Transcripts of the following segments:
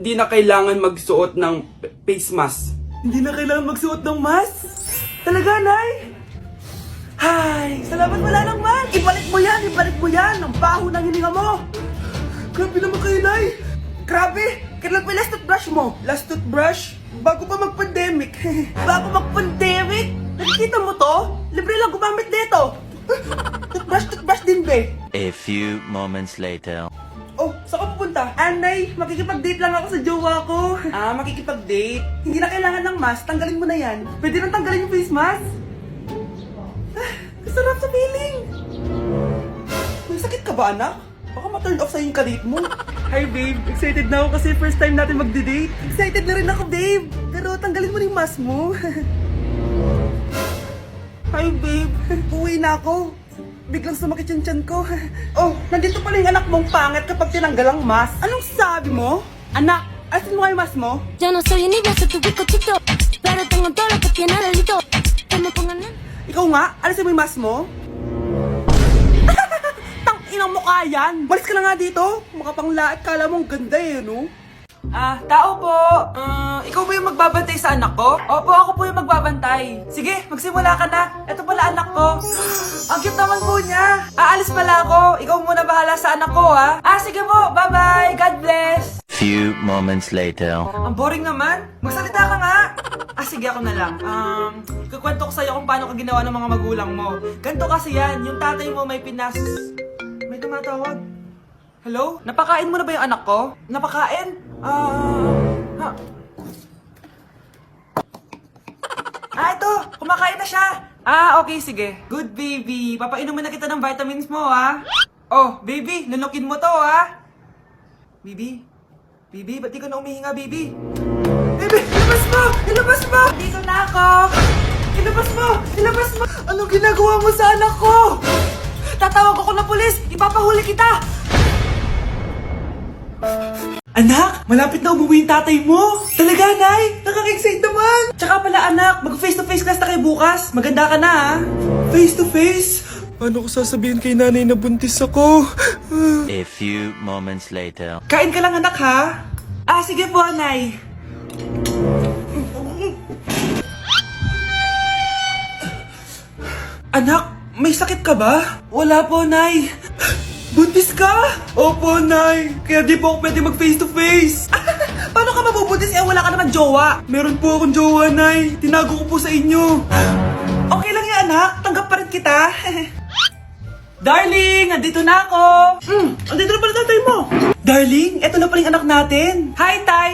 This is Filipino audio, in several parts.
Hindi na kailangan magsuot ng face mask. Hindi na kailangan magsuot ng mask? Talaga, Nay? Hay, salamat wala lang man. Ibalik mo yan, ibalik mo yan. Ang baho ng hininga mo. Grabe naman kayo, Nay. Grabe. Kailan pa yung last toothbrush mo? Last toothbrush? Bago pa mag-pandemic. Bago mag-pandemic? Nakikita mo to? Libre lang gumamit dito. Toothbrush din, be. A few moments later. Oh, saan ka pupunta? Anay, makikipag-date lang ako sa jowa ko. Ah, makikipag-date? Hindi na kailangan ng mask, tanggalin mo na yan. Pwede nang tanggalin yung face mask? Ah, kasarap sa feeling. May sakit ka ba, anak? Baka ma-turn off sa'yo yung kadate mo. Hi, babe. Excited na ako kasi first time natin magde-date. Excited na rin ako, babe. Pero tanggalin mo na yung mask mo. Hi, babe. Uwi na ako. Biglang sumakit yung tiyan ko. Oh, nandito pala yung anak mong pangit kapag tinanggal ang mask. Anong sabi mo? Anak, asin mo nga yung mask mo? Yo no soy niña, soy tu bizcochito, pero tengo todo lo que tiene delito. Que me pongan en... Ikaw nga, alisin mo yung mask mo? Tang-inang mukha yan! Malis ka na nga dito! Makapanglaat, kala mong ganda eh, no? Tao po! Ikaw ba yung magbabantay sa anak ko? Opo, ako po yung magbabantay. Sige, magsimula ka na. Ito pala anak ko. Ang cute naman po niya. Aalis pala ako. Ikaw muna bahala sa anak ko, ha? Sige po. Bye-bye. God bless. Few moments later. Ang boring naman. Magsalita ka nga. Sige, ako na lang. Kukwento ko sa'yo kung paano ka ginawa ng mga magulang mo. Ganto kasi yan. Yung tatay mo may pinas... May tumatawag. Hello? Napakain mo na ba yung anak ko? Napakain? Ito! Kumakain na siya! Okay, sige. Good, baby. Papainumin na kita ng vitamins mo, ha? Oh, baby, lunukin mo to, ha? Baby? Baby, ba't di ka na umihinga, baby? Baby, ilabas mo! Ilabas mo! Dito na ako! Ilabas mo! Ilabas mo! Anong ginagawa mo sa anak ko? Tatawag ako ng pulis! Ipapahuli kita! Anak, malapit na umuwi yung tatay mo. Talaga, Nay? Nakaka-excite naman. Tsaka pala, anak, mag-face-to-face class na kayo bukas. Maganda ka na, ha? Face-to-face? Paano ko sasabihin kay nanay na buntis ako? A few moments later. Kain ka lang, anak, ha? Sige po, Nay. Anak, may sakit ka ba? Wala po, Nay. Buntis ka? Opo, Nay. Kaya di po ako pwede mag face to face. Paano ka mabubuntis? Wala ka naman jowa. Meron po akong jowa, Nay. Tinago ko po sa inyo. Okay lang yan, anak. Tanggap pa rin kita. Darling, nandito na ako. Andito na pala tatay mo. Darling, eto na pala yung anak natin. Hi, Tay.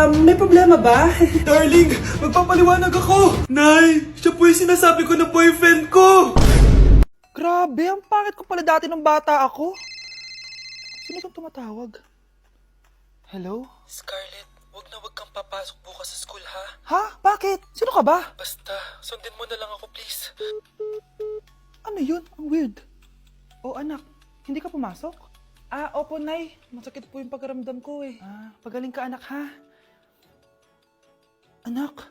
May problema ba? Darling, magpapaliwanag ako. Nay, siya po yung sinasabi ko na boyfriend ko. Grabe, ang pangit ko pala dati nung bata ako. Sino itong tumatawag? Hello? Scarlett, wag na wag kang papasok bukas sa school, ha? Ha? Bakit? Sino ka ba? Basta, sundin mo na lang ako, please. Ano yun? Ang weird. Oh, anak, hindi ka pumasok? Opo, Nay. Masakit po yung pagkaramdam ko eh. Pagaling ka, anak, ha? Anak,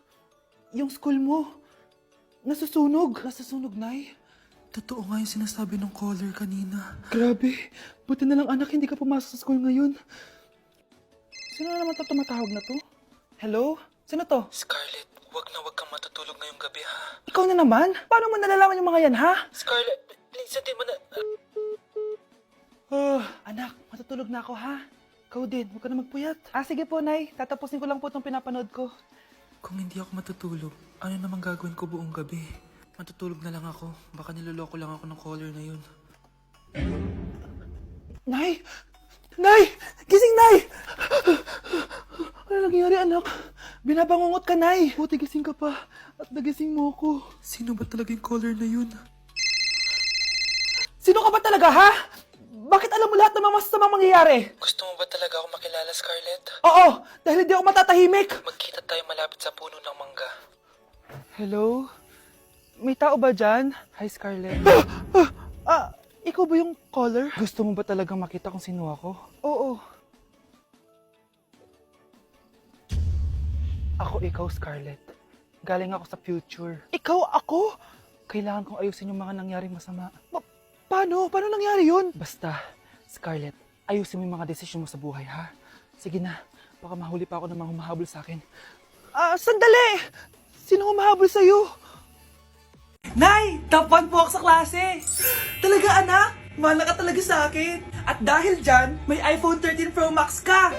yung school mo, nasusunog. Nasusunog, Nay? Totoo nga yung sinasabi ng caller kanina. Grabe. Buti na lang, anak, hindi ka pumasok sa school ngayon. Sino na naman tumatawag na to? Hello? Sino to? Scarlett, wag na wag kang matutulog ngayong gabi, ha? Ikaw na naman? Paano mo nalalaman yung mga yan, ha? Scarlett, please, sundin mo na... Anak, matutulog na ako, ha? Ikaw din, huwag ka na magpuyat. Sige po, Nay. Tatapusin ko lang po itong pinapanood ko. Kung hindi ako matutulog, ano namang gagawin ko buong gabi? Matutulog na lang ako. Baka niloloko lang ako ng caller na yun. Nay! Nay! Gising, Nay! Ano nangyari, anak? Binabangungot ka, Nay. Buti gising ka pa. At nagising mo ako. Sino ba talaga yung caller na yun? Sino ka ba talaga, ha? Bakit alam mo lahat ng mga masasamang mangyayari? Gusto mo ba talaga ako makilala, Scarlett? Oo, dahil hindi ako matatahimik. Magkita tayo malapit sa puno ng mangga. Hello? May tao ba dyan? Hi, Scarlett. Ikaw ba yung caller? Gusto mo ba talagang makita kung sino ako? Oo. Ako ikaw, Scarlett. Galing ako sa future. Ikaw ako? Kailangan kong ayusin yung mga nangyaring masama. Paano? Paano nangyari yun? Basta, Scarlett, ayusin mo yung mga desisyon mo sa buhay, ha? Sige na, baka mahuli pa ako ng mga humahabol sa akin. Sandali! Sino humahabol sa'yo? Nay! Top 1 po ako sa klase! Talaga anak? Mahal ka talaga sa akin. At dahil dyan, may iPhone 13 Pro Max ka!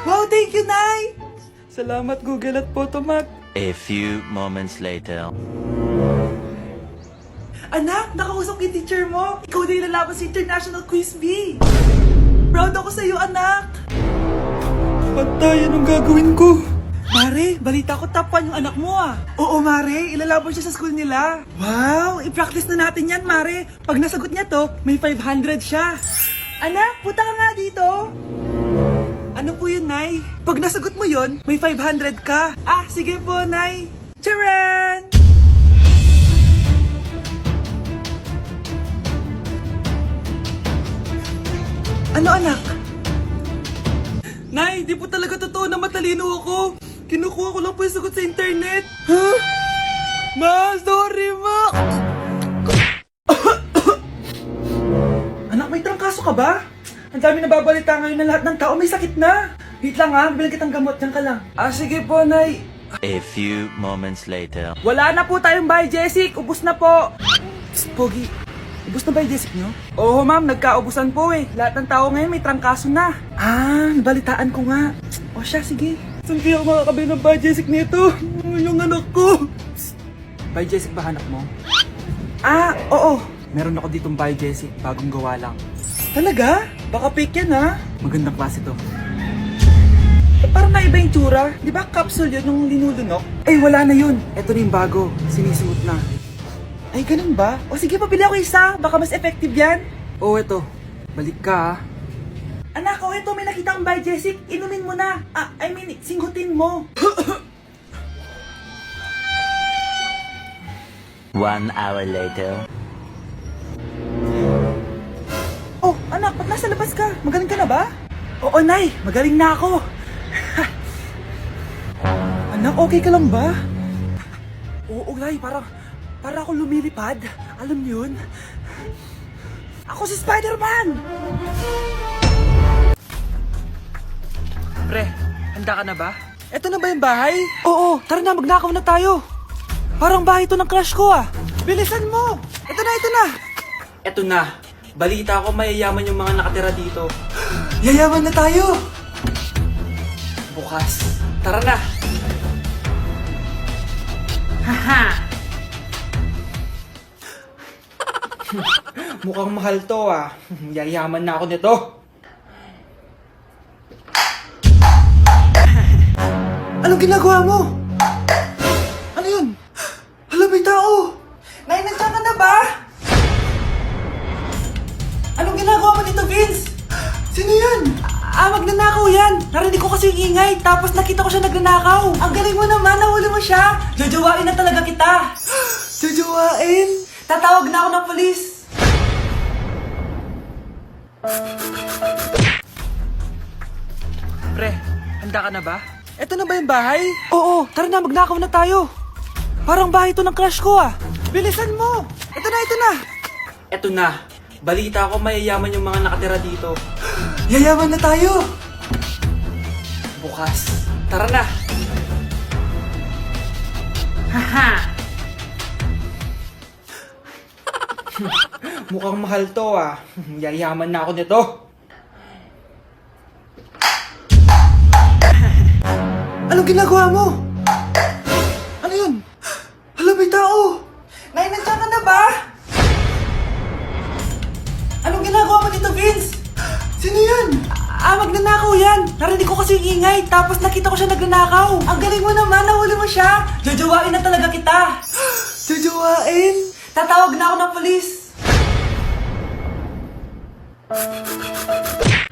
Wow, thank you, Nay! Salamat Google at Photomac. A few moments later. Anak, nakausap yung teacher mo. Ikaw na yung lalaban sa International Quiz Bee. Proud ako sa'yo, anak. Patay, anong gagawin ko? Mare, balita ko top 1 yung anak mo ah. Oo, Mare, ilalaban siya sa school nila. Wow, i-practice na natin yan, Mare. Pag nasagot niya to, may 500 siya. Anak, punta ka nga dito. Ano po yun, Nay? Pag nasagot mo yun, may 500 ka. Ah, sige po, Nay. Charan! Ano, anak? Nay, di po talaga totoo na matalino ako. Kinukuha ko lang po yung sagot sa internet. Ha? Ma, sorry ma! Anak, may trangkaso ka ba? Ang dami nababalita ngayon na lahat ng tao may sakit na. Wait lang ha, bilang kitang gamot, dyan ka lang. Ah, sige po, Nay. A few moments later. Wala na po tayong bahay, Jessic. Ubus na po. Psst, Pogi. Ubus na ba yung Jessic nyo? Oo, ma'am. Nagkaubusan po eh. Lahat ng tao ngayon may trangkaso na. Ah, nabalitaan ko nga. O siya, sige. Saan kaya ako makakabili ng bahay, Jessic nito? Yung anak ko. Psst. Bahay, Jessic ba hanap mo? Ah, oo. Meron ako ditong bahay, Jessic. Bagong gawa lang. Talaga? Baka fake yan ha? Magandang klase to. Parang naiba yung tsura. Di ba capsule yun nung linulunok? Eh, wala na yun. Ito na yung bago. Sinisuot na. Ay, ganun ba? O sige, pabili ako isa. Baka mas effective yan. Oo, eto. Balik ka, ha? Anak, o eto, may nakita kang bahay, Jessic. Inumin mo na. Singhutin mo. 1 hour later. Oh, anak, ba't nasa labas ka? Magaling ka na ba? Oo, Nay. Magaling na ako. Anak, okay ka lang ba? Oo, Nay. Para ako lumilipad. Alam niyo yun? Ako si Spider-Man! Pre, handa ka na ba? Eto na ba yung bahay? Oo, tara na, magnakaw na tayo. Parang bahay to ng crush ko ah. Bilisan mo! Ito na! Eto na. Balita ko mayayaman yung mga nakatira dito. Yayaman na tayo! Bukas. Tara na! Haha! Mukhang mahal to ah. Yayaman na ako nito. Anong ginagawa mo? Ano yun? Hala, may tao! Nay, nandiyan ka na ba? Anong ginagawa mo dito, Vince? Sino yun? Magnanakaw yan! Narinig ko kasi yung ingay, tapos nakita ko siya nagnanakaw. Ang galing mo naman, nahuli mo siya! Jajawain na talaga kita! Jajawain? Tatawag na ako ng polis! Pre, handa ka na ba? Eto na ba yung bahay? Oo, tara na, magnakaw na tayo! Parang bahay to ng crush ko ah! Bilisan mo! Ito na! Eto na, balita ko mayayaman yung mga nakatira dito. Yayaman na tayo! Bukas. Tara na! Haha! Mukhang mahal to ah. Yayaman na ako nito. Anong ginagawa mo? Ano yun? Hala, may tao! Nay, nandiyan ka na ba? Anong ginagawa mo dito, Vince? Sino yun? Magnanakaw yan! Narinig ko kasi yung ingay, tapos nakita ko siya nagnanakaw. Ang galing mo naman, nahuli mo siya! Jajawain na talaga kita! Jajawain? Tatawag na ako ng polis!